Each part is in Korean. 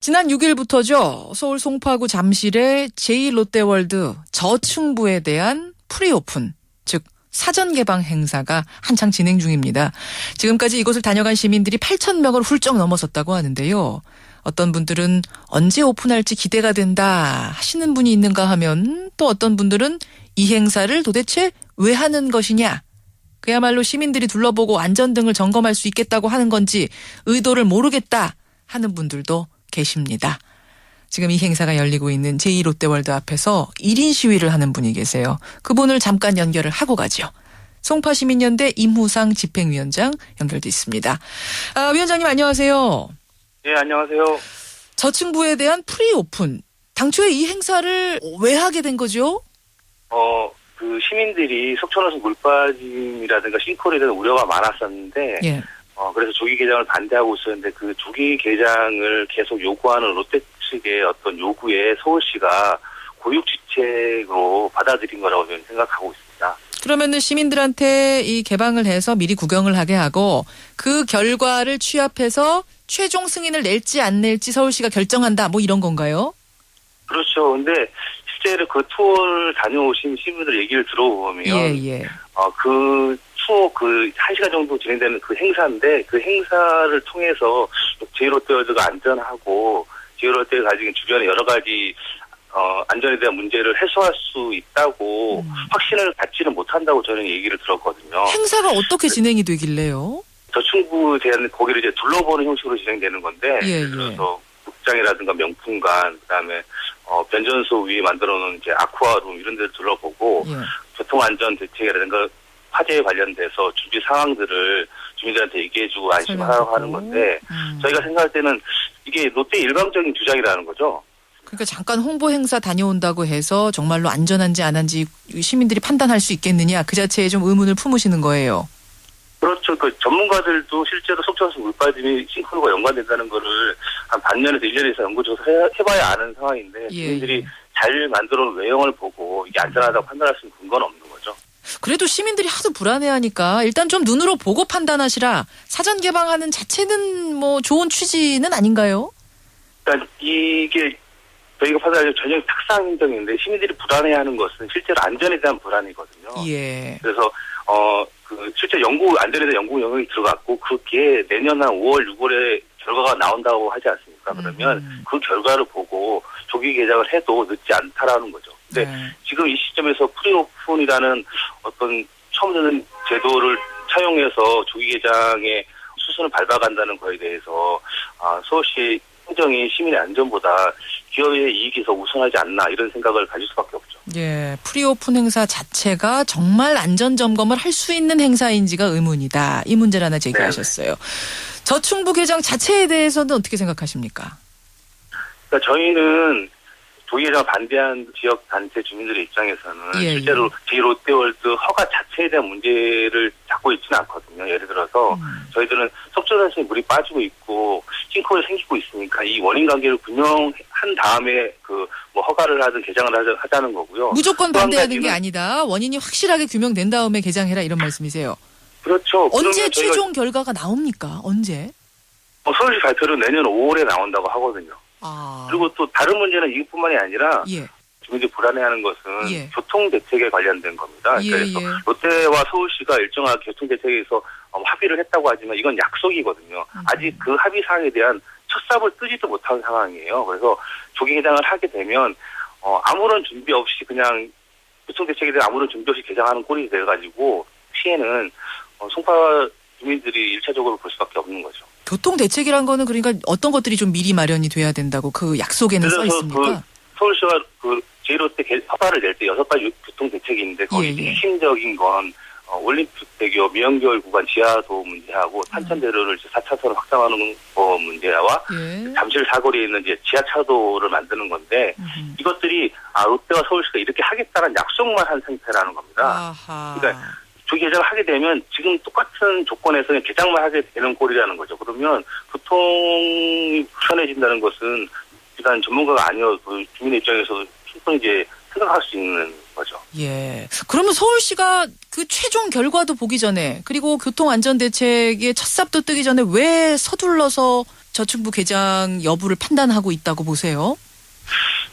지난 6일부터죠. 서울 송파구 잠실의 제2롯데월드 저층부에 대한 프리오픈, 즉 사전 개방 행사가 한창 진행 중입니다. 지금까지 이곳을 다녀간 시민들이 8,000명을 훌쩍 넘어섰다고 하는데요. 어떤 분들은 언제 오픈할지 기대가 된다 하시는 분이 있는가 하면 또 어떤 분들은 이 행사를 도대체 왜 하는 것이냐. 그야말로 시민들이 둘러보고 안전등을 점검할 수 있겠다고 하는 건지 의도를 모르겠다 하는 분들도 계십니다. 지금 이 행사가 열리고 있는 제2롯데월드 앞에서 1인 시위를 하는 분이 계세요. 그분을 잠깐 연결을 하고 가죠. 송파시민연대 임후상 집행위원장 연결돼 있습니다. 위원장님 안녕하세요. 네, 안녕하세요. 저층부에 대한 프리오픈. 당초에 이 행사를 왜 하게 된 거죠? 시민들이 속초너서 물빠짐이라든가 싱크홀에 대한 우려가 많았었는데, 예. 그래서 조기 개장을 반대하고 있었는데 그 조기 개장을 계속 요구하는 롯데 측의 어떤 요구에 서울시가 고육지책으로 받아들인 거라고 저는 생각하고 있습니다. 그러면은 시민들한테 이 개방을 해서 미리 구경을 하게 하고 그 결과를 취합해서 최종 승인을 낼지 안 낼지 서울시가 결정한다 뭐 이런 건가요? 그렇죠. 근데 실제로 그 투어를 다녀오신 시민들 얘기를 들어보면 그 투어 1시간 정도 진행되는 그 행사인데 그 행사를 통해서 제1롯데월드가 안전하고 제1롯데가 가지고 주변에 여러 가지 안전에 대한 문제를 해소할 수 있다고 확신을 갖지는 못한다고 저는 얘기를 들었거든요. 행사가 어떻게 진행이 되길래요? 저층부에 대한 거기를 이제 둘러보는 형식으로 진행되는 건데 그래서 극장이라든가 명품관 그다음에 변전소 위에 만들어놓은 이제 아쿠아룸 이런 데를 둘러보고 교통안전 대책이라든가 화재에 관련돼서 준비 상황들을 주민들한테 얘기해주고 안심하라고 하는 건데 저희가 생각할 때는 이게 롯데의 일방적인 주장이라는 거죠. 그러니까 잠깐 홍보 행사 다녀온다고 해서 정말로 안전한지 안 한지 시민들이 판단할 수 있겠느냐 그 자체에 좀 의문을 품으시는 거예요. 그렇죠. 그 전문가들도 실제로 속초너서 물빠짐이 싱크홀과 연관된다는 거를 한 반년에서 1년 이상 연구조사 해봐야 아는 상황인데 시민들이 잘 만들어놓은 외형을 보고 이게 안전하다고 판단할 수 있는 근거는 없는 거죠. 그래도 시민들이 하도 불안해하니까 일단 좀 눈으로 보고 판단하시라. 사전 개방하는 자체는 뭐 좋은 취지는 아닌가요? 그러니까 이게 저희가 판단하는 전형 특상 행정인데 시민들이 불안해하는 것은 실제로 안전에 대한 불안이거든요. 예. 그래서 실제 안전에 대한 연구 영역이 들어갔고 그게 내년 한 5월, 6월에 결과가 나온다고 하지 않습니까? 그러면 그 결과를 보고 조기 개장을 해도 늦지 않다라는 거죠. 근데 지금 이 시점에서 프리오픈이라는 어떤 처음 듣는 제도를 차용해서 조기 개장의 수순을 밟아간다는 거에 대해서 서울시 행정이 시민의 안전보다 기업의 이익이 더 우선하지 않나 이런 생각을 가질 수밖에 없죠. 예, 프리오픈 행사 자체가 정말 안전점검을 할 수 있는 행사인지가 의문이다. 이 문제를 하나 제기하셨어요. 저층부 개장 자체에 대해서는 어떻게 생각하십니까? 그러니까 저희는 조기 개장을 반대한 지역 단체 주민들의 입장에서는 실제로 제1롯데월드 허가 자체에 대한 문제를 잡고 있지는 않거든요. 예를 들어서 저희들은 속초단지에 물이 빠지고 있고 싱크홀이 생기고 있으니까 이 원인 관계를 분명한 다음에 허가를 하든 개장을 하자는 거고요. 무조건 반대하는 게 아니다. 원인이 확실하게 규명된 다음에 개장해라 이런 말씀이세요. 그렇죠. 언제 최종 결과가 나옵니까? 언제? 서울시 발표는 내년 5월에 나온다고 하거든요. 그리고 또 다른 문제는 이것뿐만이 아니라 주민들이 불안해하는 것은 교통대책에 관련된 겁니다. 그래서 롯데와 서울시가 일정한 교통대책에서 합의를 했다고 하지만 이건 약속이거든요. 아직 그 합의 사항에 대한 첫 삽을 뜨지도 못한 상황이에요. 그래서 조기 개장을 하게 되면 아무런 준비 없이 그냥 교통대책에 대한 아무런 준비 없이 개장하는 꼴이 돼가지고 피해는 송파 주민들이 1차적으로 볼 수밖에 없는 거죠. 교통대책이란 거는 그러니까 어떤 것들이 좀 미리 마련이 돼야 된다고 그 약속에는 써 있습니까? 서울시가 제1롯데 허가를 낼 때 6가지 교통대책이 있는데 거기 핵심적인 건 올림픽대교 미연결 구간 지하도 문제하고 탄천대로를 4차선을 확장하는 거 문제와 잠실 사거리에 있는 이제 지하차도를 만드는 건데 이것들이 롯데와 서울시가 이렇게 하겠다는 약속만 한 상태라는 겁니다. 그러니까 조기 개장을 하게 되면 지금 똑같은 조건에서 개장만 하게 되는 꼴이라는 거죠. 그러면 교통이 불편해진다는 것은 일단 전문가가 아니어도 주민의 입장에서 충분히 이제 생각할 수 있는 거죠. 예. 그러면 서울시가 그 최종 결과도 보기 전에 그리고 교통안전대책의 첫 삽도 뜨기 전에 왜 서둘러서 저축부 개장 여부를 판단하고 있다고 보세요?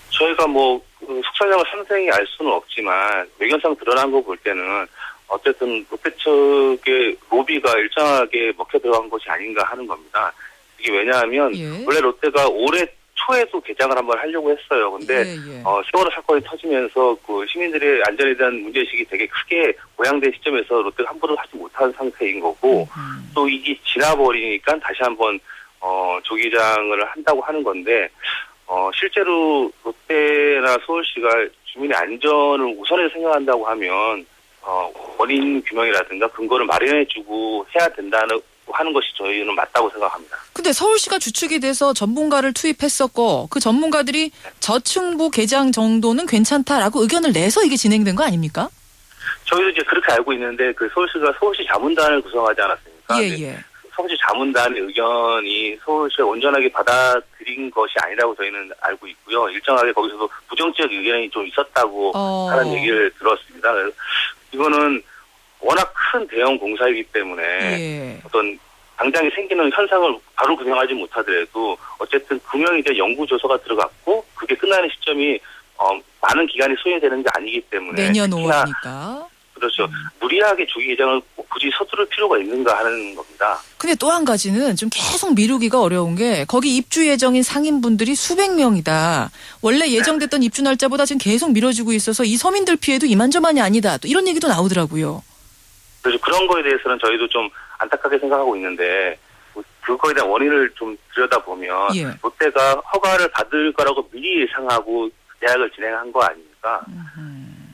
저희가 속사정을 상세히 알 수는 없지만 외견상 드러난 거 볼 때는 어쨌든 롯데 측의 로비가 일정하게 먹혀 들어간 것이 아닌가 하는 겁니다. 이게 왜냐하면 원래 롯데가 올해 초에도 개장을 한번 하려고 했어요. 근데 세월호 사건이 터지면서 그 시민들의 안전에 대한 문제의식이 되게 크게 고양된 시점에서 롯데가 함부로 하지 못한 상태인 거고 또 이게 지나버리니까 다시 한번 조기장을 한다고 하는 건데 실제로 롯데나 서울시가 주민의 안전을 우선해서 생각한다고 하면 원인 규명이라든가 근거를 마련해주고 해야 된다는 하는 것이 저희는 맞다고 생각합니다. 근데 서울시가 주축이 돼서 전문가를 투입했었고 그 전문가들이 저층부 개장 정도는 괜찮다라고 의견을 내서 이게 진행된 거 아닙니까? 저희도 이제 그렇게 알고 있는데 그 서울시가 서울시 자문단을 구성하지 않았습니까? 서울시 자문단의 의견이 서울시가 온전하게 받아들인 것이 아니라고 저희는 알고 있고요. 일정하게 거기서도 부정적 의견이 좀 있었다고 하는 얘기를 들었습니다. 이거는 워낙 큰 대형 공사이기 때문에 어떤 당장에 생기는 현상을 바로 규명하지 못하더라도 어쨌든 규명에 대한 연구조사가 들어갔고 그게 끝나는 시점이 많은 기간이 소요되는 게 아니기 때문에 내년 5월이니까 그렇죠. 무리하게 조기 개장을 굳이 서두를 필요가 있는가 하는 겁니다. 근데 또 한 가지는 좀 계속 미루기가 어려운 게 거기 입주 예정인 상인분들이 수백 명이다. 원래 예정됐던 입주 날짜보다 지금 계속 미뤄지고 있어서 이 서민들 피해도 이만저만이 아니다. 또 이런 얘기도 나오더라고요. 그래서 그런 거에 대해서는 저희도 좀 안타깝게 생각하고 있는데 그거에 대한 원인을 좀 들여다보면 롯데가 허가를 받을 거라고 미리 예상하고 계약을 진행한 거 아닙니까?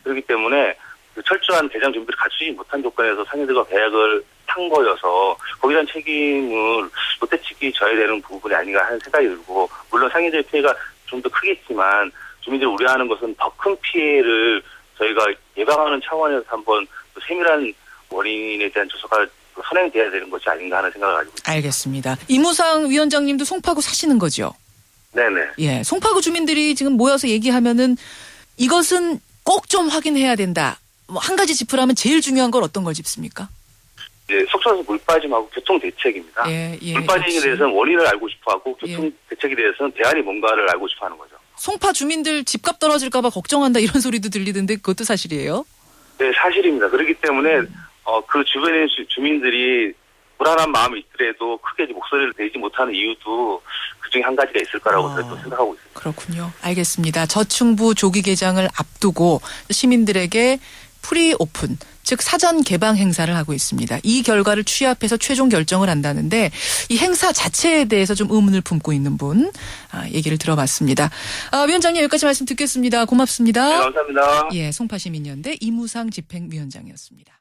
그렇기 때문에 그 철저한 개장 준비를 갖추지 못한 조건에서 상인들과 계약을 탄 거여서 거기에 대한 책임을 롯데 측이 져야 되는 부분이 아닌가 하는 생각이 들고 물론 상인들의 피해가 좀 더 크겠지만 주민들이 우려하는 것은 더 큰 피해를 저희가 예방하는 차원에서 한번 세밀한 원인에 대한 조사가 선행돼야 되는 것이 아닌가 하는 생각을 가지고 있습니다. 알겠습니다. 이무상 위원장님도 송파구 사시는 거죠? 네네. 송파구 주민들이 지금 모여서 얘기하면은 이것은 꼭 좀 확인해야 된다. 한 가지 짚으라면 제일 중요한 건 어떤 걸 짚습니까? 속초에서 물 빠짐하고 교통 대책입니다. 물 빠짐에 대해서는 원인을 알고 싶어하고 교통 대책에 대해서는 대안이 뭔가를 알고 싶어하는 거죠. 송파 주민들 집값 떨어질까 봐 걱정한다 이런 소리도 들리던데 그것도 사실이에요? 네, 사실입니다. 그렇기 때문에 그 주변의 주민들이 불안한 마음이 있더라도 크게 목소리를 내지 못하는 이유도 그중에 한 가지가 있을 거라고 저도 생각하고 있습니다. 그렇군요. 알겠습니다. 저층부 조기 개장을 앞두고 시민들에게 프리 오픈, 즉 사전 개방 행사를 하고 있습니다. 이 결과를 취합해서 최종 결정을 한다는데 이 행사 자체에 대해서 좀 의문을 품고 있는 분 얘기를 들어봤습니다. 위원장님 여기까지 말씀 듣겠습니다. 고맙습니다. 네, 감사합니다. 송파시민연대 이무상 집행위원장이었습니다.